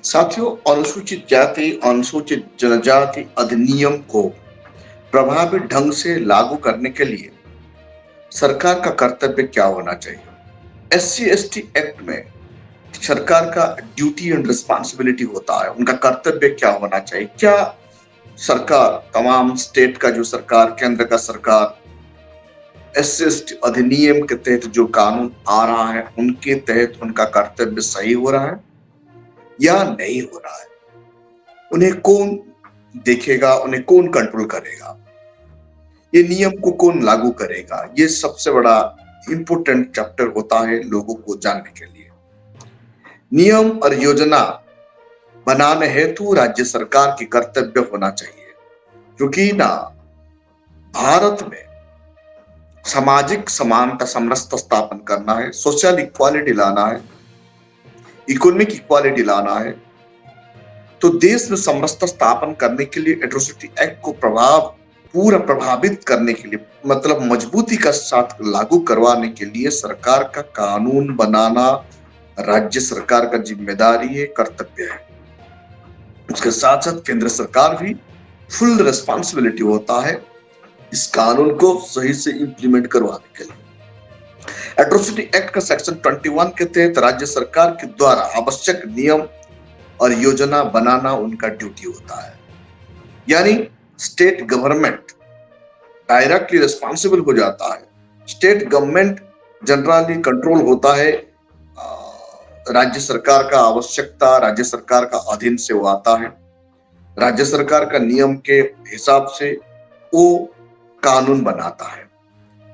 साथियों, अनुसूचित जाति अनुसूचित जनजाति अधिनियम को प्रभावी ढंग से लागू करने के लिए सरकार का कर्तव्य क्या होना चाहिए। एससी एसटी एक्ट में सरकार का ड्यूटी एंड रिस्पॉन्सिबिलिटी होता है, उनका कर्तव्य क्या होना चाहिए। क्या सरकार तमाम स्टेट का जो सरकार, केंद्र का सरकार एससी एसटी अधिनियम के तहत जो कानून आ रहा है उनके तहत उनका कर्तव्य सही हो रहा है या नहीं हो रहा है, उन्हें कौन देखेगा, उन्हें कौन कंट्रोल करेगा, ये नियम को कौन लागू करेगा, ये सबसे बड़ा इंपोर्टेंट चैप्टर होता है लोगों को जानने के लिए। नियम और योजना बनाने हेतु राज्य सरकार की कर्तव्य होना चाहिए, क्योंकि ना भारत में सामाजिक समानता समरसता स्थापन करना है, सोशल इक्वालिटी लाना है, इकोनॉमिक इक्वालिटी लाना है। तो देश में समरसता स्थापन करने के लिए एट्रोसिटी एक्ट को पूरा प्रभावित करने के लिए, मतलब मजबूती का साथ लागू करवाने के लिए सरकार का कानून बनाना राज्य सरकार का जिम्मेदारी है, कर्तव्य है। उसके साथ साथ केंद्र सरकार भी फुल रिस्पॉन्सिबिलिटी होता है इस कानून को सही से इंप्लीमेंट करवाने के लिए। एट्रोसिटी एक्ट का सेक्शन 21 के तहत राज्य सरकार के द्वारा आवश्यक नियम और योजना बनाना उनका ड्यूटी होता है। यानी स्टेट गवर्नमेंट डायरेक्टली रिस्पॉन्सिबल हो जाता है। स्टेट गवर्नमेंट जनरली कंट्रोल होता है राज्य सरकार का, आवश्यकता राज्य सरकार का अधीन से वो आता है। राज्य सरकार का नियम के हिसाब से वो कानून बनाता है।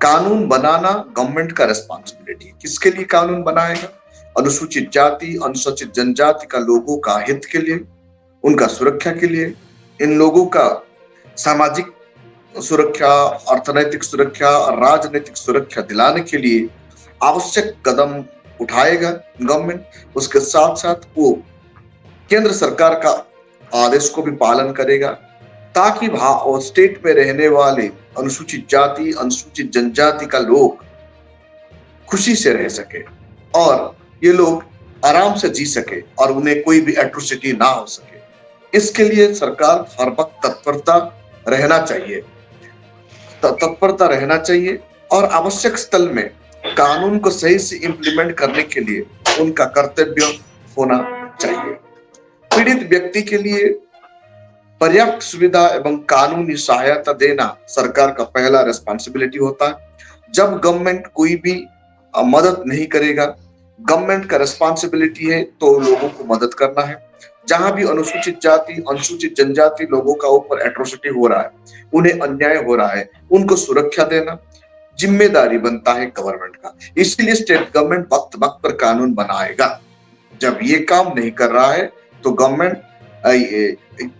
कानून बनाना गवर्नमेंट का रिस्पॉन्सिबिलिटी है। किसके लिए कानून बनाएगा? अनुसूचित जाति अनुसूचित जनजाति का लोगों का हित के लिए, उनका सुरक्षा के लिए, इन लोगों का सामाजिक सुरक्षा, अर्थनैतिक सुरक्षा और राजनीतिक सुरक्षा दिलाने के लिए आवश्यक कदम उठाएगा गवर्नमेंट। उसके साथ साथ वो केंद्र सरकार का आदेश को भी पालन करेगा, ताकि स्टेट में रहने वाले अनुसूचित जाति अनुसूचित जनजाति का लोग खुशी से रह सके और ये लोग आराम से जी सके और उन्हें कोई भी एट्रोसिटी ना हो सके। इसके लिए सरकार हर वक्त तत्परता रहना चाहिए और आवश्यक स्थल में कानून को सही से इंप्लीमेंट करने के लिए उनका कर्तव्य होना चाहिए। पीड़ित व्यक्ति के लिए पर्याप्त सुविधा एवं कानूनी सहायता देना सरकार का पहला रिस्पॉन्सिबिलिटी होता है। जब गवर्नमेंट कोई भी मदद नहीं करेगा, गवर्नमेंट का रिस्पॉन्सिबिलिटी है तो लोगों को मदद करना है। जहां भी अनुसूचित जाति अनुसूचित जनजाति लोगों का ऊपर एट्रोसिटी हो रहा है, उन्हें अन्याय हो रहा है, उनको सुरक्षा देना जिम्मेदारी बनता है गवर्नमेंट का। इसीलिए स्टेट गवर्नमेंट वक्त वक्त पर कानून बनाएगा। जब ये काम नहीं कर रहा है तो गवर्नमेंट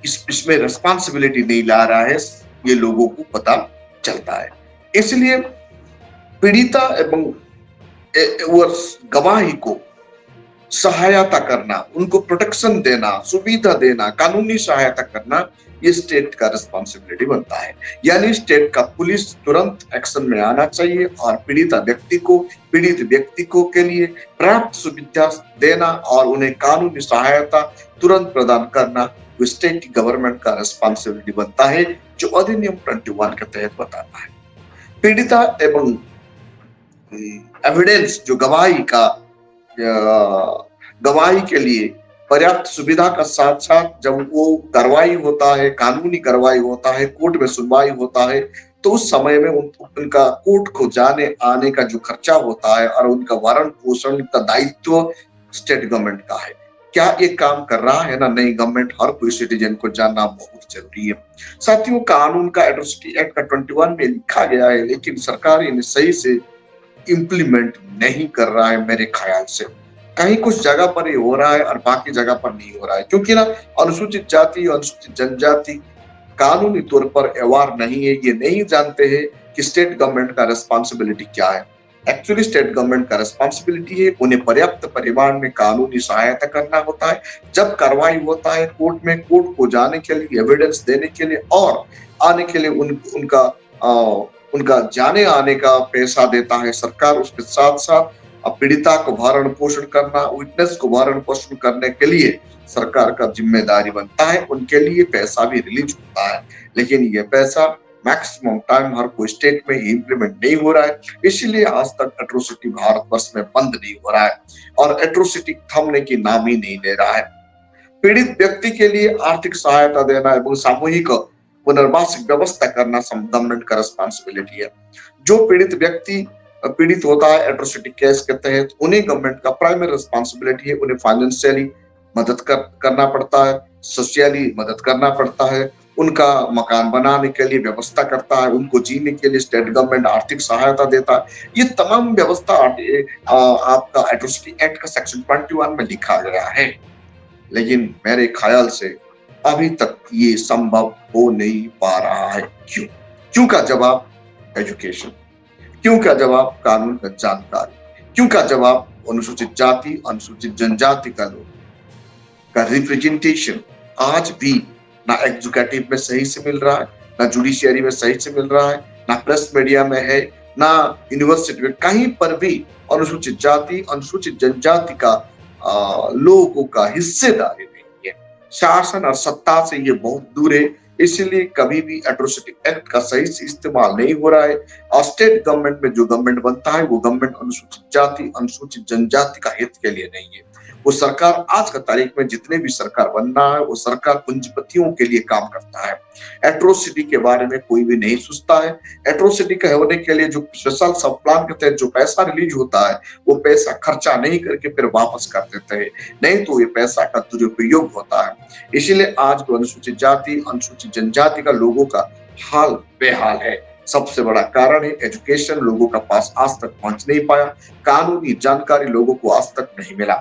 इसमें रिस्पॉन्सिबिलिटी नहीं ला रहा है, ये लोगों को पता चलता है। इसलिए पीड़िता एवं गवाही को सहायता करना, उनको प्रोटेक्शन देना, सुविधा देना, कानूनी सहायता करना, ये स्टेट का रिस्पॉन्सिबिलिटी बनता है। यानी स्टेट का पुलिस तुरंत एक्शन में आना चाहिए और पीड़ित व्यक्ति को के लिए पर्याप्त सुविधा देना और उन्हें कानूनी सहायता तुरंत प्रदान करना स्टेट गवर्नमेंट का रिस्पॉन्सिबिलिटी बनता है, जो अधिनियम 21 के तहत बताता है। पीड़िता एवं एविडेंस जो गवाही के लिए पर्याप्त सुविधा का साथ साथ जब वो कार्रवाई होता है, कानूनी कार्रवाई होता है, कोर्ट में सुनवाई होता है, तो उस समय में उनका कोर्ट को जाने आने का जो खर्चा होता है और उनका भरण पोषण का दायित्व स्टेट गवर्नमेंट का है। क्या ये काम कर रहा है ना? नहीं, गवर्नमेंट हर कोई सिटीजन को जानना बहुत जरूरी है। साथियों, कानून का एट्रोसिटी एक्ट का 21 में लिखा गया है, लेकिन सरकार इन्हें सही से इंप्लीमेंट नहीं कर रहा है। मेरे ख्याल से कहीं कुछ जगह पर ये हो रहा है और बाकी जगह पर नहीं हो रहा है, क्योंकि ना अनुसूचित जाति अनुसूचित जनजाति कानूनी तौर पर अवेयर नहीं है, ये नहीं जानते हैं कि स्टेट गवर्नमेंट का रिस्पॉन्सिबिलिटी क्या है। एक्चुअली स्टेट गवर्नमेंट का रिस्पॉन्सिबिलिटी है उन्हें पर्याप्त परिमाण में कानूनी सहायता करना होता है। जब कार्रवाई होता है कोर्ट में, कोर्ट को जाने के लिए, एविडेंस देने के लिए और आने के लिए उनका जाने आने का पैसा देता है सरकार। उसके साथ साथ अब पीड़िता को भरण पोषण करना, विटनेस को भरण पोषण करने के लिए सरकार का जिम्मेदारी बनता है। उनके लिए पैसा भी रिलीज होता है, लेकिन ये पैसा मैक्सिमम टाइम हर कोई स्टेट में इम्प्लीमेंट नहीं हो रहा है। इसलिए आज तक एट्रोसिटी भारतवर्ष में बंद नहीं हो रहा है और एट्रोसिटी थमने की नाम ही नहीं ले रहा है। पीड़ित व्यक्ति के लिए आर्थिक सहायता देना एवं सामूहिक पुनर्वास व्यवस्था करना गवर्नमेंट का रिस्पॉन्सिबिलिटी है। जो पीड़ित व्यक्ति पीड़ित होता है एट्रोसिटी केस के तहत, उन्हें गवर्नमेंट का प्राइमरी रिस्पॉन्सिबिलिटी है। उन्हें फाइनेंशियली मदद करना पड़ता है, सोशली मदद करना पड़ता है, उनका मकान बनाने के लिए व्यवस्था करता है, उनको जीने के लिए स्टेट गवर्नमेंट आर्थिक सहायता देता है। ये तमाम व्यवस्था आपका एट्रोसिटी एक्ट का सेक्शन 21 में लिखा गया है, लेकिन मेरे ख्याल से अभी तक ये संभव हो नहीं पा रहा है। क्यों? क्यों का जवाब एजुकेशन, क्यों का जवाब कानून का जानकारी, क्यों का जवाब अनुसूचित जाति अनुसूचित जनजाति का लोग का रिप्रेजेंटेशन आज भी ना एग्जीक्यूटिव में सही से मिल रहा है, ना जुडिशियरी में सही से मिल रहा है, ना प्रेस मीडिया में है, ना यूनिवर्सिटी में। कहीं पर भी अनुसूचित जाति अनुसूचित जनजाति का लोगों का हिस्सेदारी नहीं है। शासन और सत्ता से ये बहुत दूर है, इसलिए कभी भी एट्रोसिटी एक्ट का सही से इस्तेमाल नहीं हो रहा है। और स्टेट गवर्नमेंट में जो गवर्नमेंट बनता है वो गवर्नमेंट अनुसूचित जाति अनुसूचित जनजाति का हित के लिए नहीं है। वो सरकार आज का तारीख में जितने भी सरकार बन रहा है वो सरकार पूंजीपतियों के लिए काम करता है। एट्रोसिटी के बारे में कोई भी नहीं सोचता है। एट्रोसिटी के होने के लिए जो स्पेशल सब प्लान के तहत जो पैसा रिलीज होता है वो पैसा खर्चा नहीं करके फिर वापस कर देते हैं, नहीं तो ये पैसा का दुरुपयोग होता है। इसीलिए आज अनुसूचित जाति अनुसूचित जनजाति का लोगों का हाल बेहाल है। सबसे बड़ा कारण है एजुकेशन लोगों का पास आज तक पहुंच नहीं पाया, कानूनी जानकारी लोगों को आज तक नहीं मिला।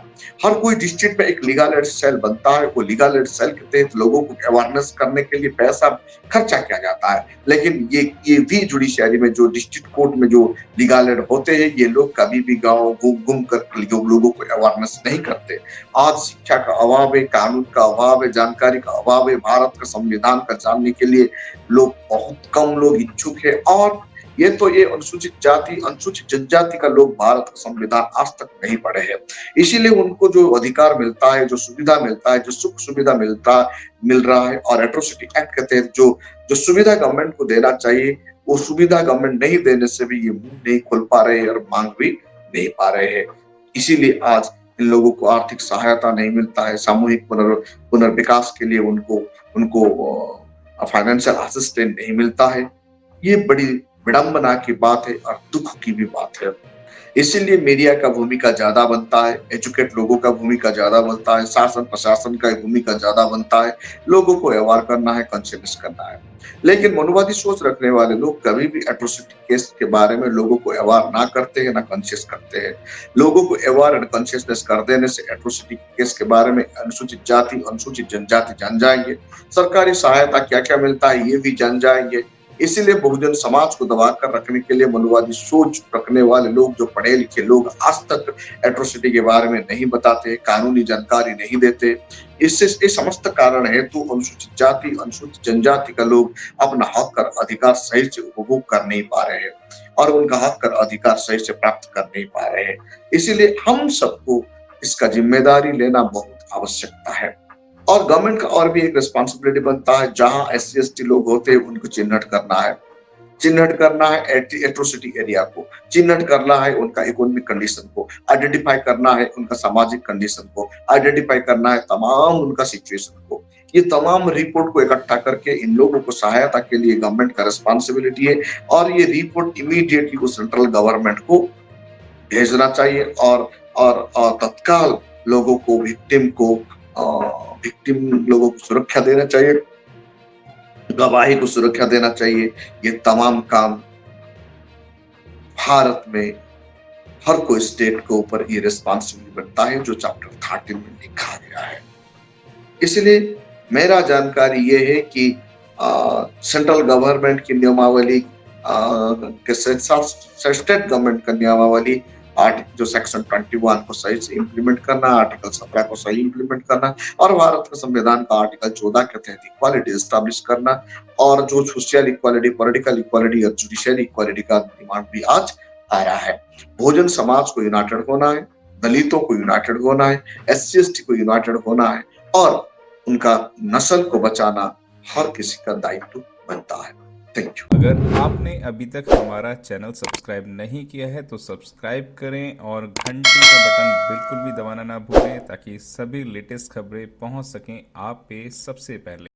हर कोई डिस्ट्रिक्ट में एक लीगल एड सेल बनता है, वो लीगल एड सेल के तहत लोगों को अवेयरनेस करने के लिए पैसा खर्चा किया जाता है, लेकिन ये भी जुडिशियरी में जो डिस्ट्रिक्ट कोर्ट में जो लीगल एड होते हैं ये लोग कभी भी गाँव घूम कर लोगों को अवेयरनेस नहीं करते। आज शिक्षा का अभाव है, कानून का अभाव है, जानकारी का अभाव है। भारत का संविधान का जानने के लिए लोग बहुत कम लोग इच्छुक है और ये तो ये अनुसूचित जाति अनुसूचित जनजाति का लोग भारत का संविधान आज तक नहीं पढ़े हैं। इसीलिए उनको जो अधिकार मिलता है, जो सुविधा मिलता है, जो सुख सुविधा मिल रहा है और एट्रोसिटी एक्ट के तहत जो सुविधा गवर्नमेंट को देना चाहिए वो सुविधा गवर्नमेंट नहीं देने से भी ये मुंह नहीं खोल पा रहे और मांग भी नहीं पा रहे हैं। इसीलिए आज इन लोगों को आर्थिक सहायता नहीं मिलता है, सामूहिक पुनर्विकास के लिए उनको फाइनेंशियल असिस्टेंट नहीं मिलता है। ये बड़ी विडंबना की बात है और दुख की भी बात है। इसीलिए मीडिया का भूमिका ज्यादा बनता है, एजुकेट लोगों का भूमिका ज्यादा बनता है, शासन प्रशासन का भूमिका ज्यादा बनता है। लोगों को अवेयर करना है, कॉन्शियस करना है। लेकिन मनुवादी सोच रखने वाले लोग कभी भी एट्रोसिटी केस के बारे में लोगों को अवेयर ना करते हैं ना कॉन्शियस करते हैं। लोगों को अवेयर एंड कॉन्शियसनेस कर देने से एट्रोसिटी केस के बारे में अनुसूचित जाति अनुसूचित जनजाति जान जाएंगे, सरकारी सहायता क्या क्या मिलता है ये भी जान जाएंगे। इसीलिए बहुजन समाज को दबाकर रखने के लिए मनुवादी सोच रखने वाले लोग, जो पढ़े लिखे लोग आज तक एट्रोसिटी के बारे में नहीं बताते, कानूनी जानकारी नहीं देते, इससे ये समस्त कारण है तो अनुसूचित जाति अनुसूचित जनजाति का लोग अपना हक और अधिकार सही से उपभोग कर नहीं पा रहे हैं और उनका हक और अधिकार सही से प्राप्त कर नहीं पा रहे हैं। इसीलिए हम सबको इसका जिम्मेदारी लेना बहुत आवश्यकता है और गवर्नमेंट का और भी एक रिस्पॉन्सिबिलिटी बनता है। जहां SC/ST लोग होते हैं उनको चिन्हित करना है एट्रोसिटी एरिया को, चिन्हित करना है उनका इकोनॉमिक कंडीशन को, आइडेंटिफाई करना है उनका सामाजिक कंडीशन को, आइडेंटिफाई करना है तमाम उनका सिचुएशन को। ये तमाम रिपोर्ट को इकट्ठा करके इन लोगों को सहायता के लिए गवर्नमेंट का रिस्पॉन्सिबिलिटी है और ये रिपोर्ट इमीडिएटली को सेंट्रल गवर्नमेंट को भेजना चाहिए और तत्काल लोगों को विक्टिम लोगों को सुरक्षा देना चाहिए, गवाही को सुरक्षा देना चाहिए। ये तमाम काम भारत में हर कोई स्टेट के ऊपर ये रिस्पॉन्सिबिलिटी बनता है जो चैप्टर 13 में लिखा गया है। इसलिए मेरा जानकारी ये है कि सेंट्रल गवर्नमेंट की नियमावली के साथ स्टेट गवर्नमेंट का नियमावली जो सेक्शन 21 को सही से इम्प्लीमेंट करना, आर्टिकल 17 को सही इम्प्लीमेंट करना और भारत का संविधान का आर्टिकल 14 के तहत इक्वालिटी एस्टैब्लिश करना और जो सोशल इक्वालिटी, पॉलिटिकल इक्वालिटी और जुडिशियल इक्वालिटी का डिमांड भी आज आ रहा है। बहुजन समाज को यूनाइटेड होना है, दलितों को यूनाइटेड होना है, SC/ST को यूनाइटेड होना है और उनका नस्ल को बचाना हर किसी का दायित्व बनता है। Thank you. अगर आपने अभी तक हमारा चैनल सब्सक्राइब नहीं किया है तो सब्सक्राइब करें और घंटी का बटन बिल्कुल भी दबाना ना भूलें ताकि सभी लेटेस्ट खबरें पहुंच सकें आप पे सबसे पहले।